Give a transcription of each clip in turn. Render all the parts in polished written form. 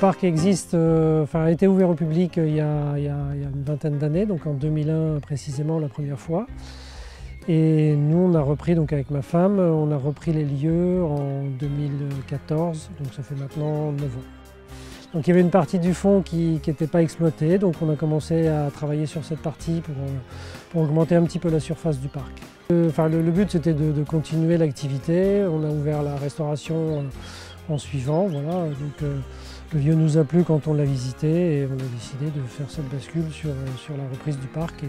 parc existe, a été ouvert au public il y a une vingtaine d'années, donc en 2001 précisément la première fois. Et nous on a repris, donc avec ma femme, on a repris les lieux en 2014, donc ça fait maintenant 9 ans. Donc il y avait une partie du fond qui n'était pas exploitée, donc on a commencé à travailler sur cette partie pour augmenter un petit peu la surface du parc. Le but c'était de continuer l'activité, on a ouvert la restauration en suivant, voilà. Donc, le lieu nous a plu quand on l'a visité et on a décidé de faire cette bascule sur la reprise du parc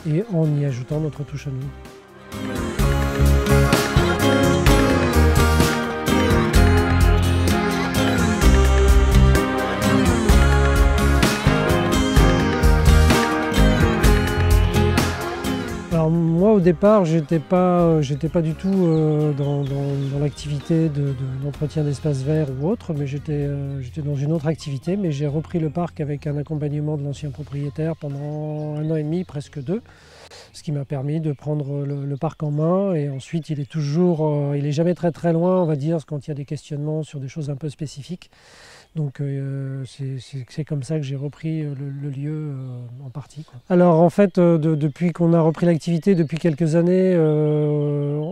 et en y ajoutant notre touche à nous. Alors moi au départ j'étais pas du tout dans l'activité d'entretien d'espaces verts ou autre, mais j'étais dans une autre activité, mais j'ai repris le parc avec un accompagnement de l'ancien propriétaire pendant 1 an et demi, presque 2, ce qui m'a permis de prendre le parc en main. Et ensuite il est jamais très loin, on va dire, quand il y a des questionnements sur des choses un peu spécifiques. Donc c'est comme ça que j'ai repris le lieu en partie, quoi. Alors en fait, depuis qu'on a repris l'activité, depuis quelques années,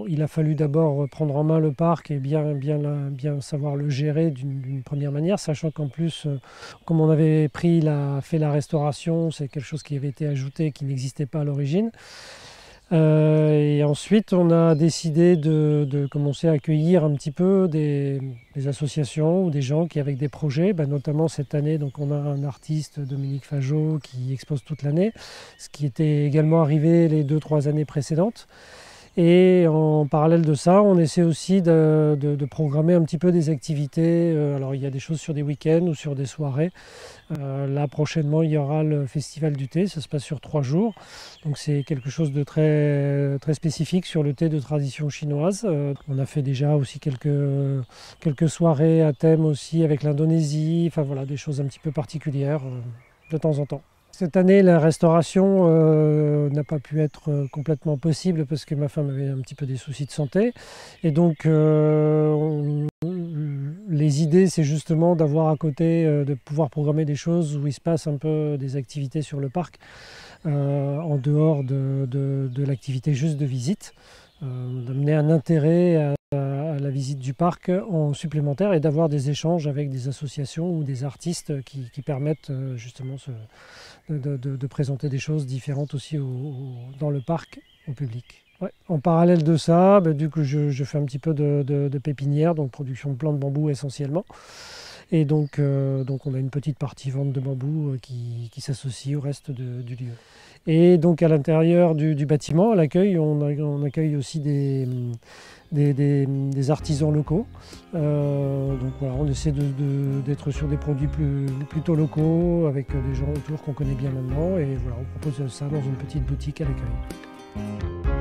il a fallu d'abord prendre en main le parc et bien savoir le gérer d'une première manière, sachant qu'en plus, comme on avait fait la restauration, c'est quelque chose qui avait été ajouté qui n'existait pas à l'origine. Et ensuite, on a décidé de commencer à accueillir un petit peu des associations ou des gens qui avaient des projets, notamment cette année. Donc on a un artiste, Dominique Fajot, qui expose toute l'année, ce qui était également arrivé les 2-3 années précédentes. Et en parallèle de ça, on essaie aussi de programmer un petit peu des activités. Alors il y a des choses sur des week-ends ou sur des soirées. Là prochainement il y aura le festival du thé, ça se passe sur 3 jours. Donc c'est quelque chose de très spécifique sur le thé de tradition chinoise. On a fait déjà aussi quelques soirées à thème aussi avec l'Indonésie. Enfin voilà, des choses un petit peu particulières de temps en temps. Cette année, la restauration n'a pas pu être complètement possible parce que ma femme avait un petit peu des soucis de santé. Et donc, les idées, c'est justement d'avoir à côté, de pouvoir programmer des choses où il se passe un peu des activités sur le parc, en dehors de l'activité juste de visite, d'amener un intérêt à la visite du parc en supplémentaire et d'avoir des échanges avec des associations ou des artistes qui permettent justement de présenter des choses différentes aussi dans le parc au public. Ouais. En parallèle de ça, du coup, je fais un petit peu de pépinière, donc production de plants de bambou essentiellement. Et donc on a une petite partie vente de bambou qui s'associe au reste du lieu. Et donc à l'intérieur du bâtiment, à l'accueil, on accueille aussi des artisans locaux. Donc voilà, on essaie d'être sur des produits plutôt locaux, avec des gens autour qu'on connaît bien maintenant. Et voilà, on propose ça dans une petite boutique à l'accueil.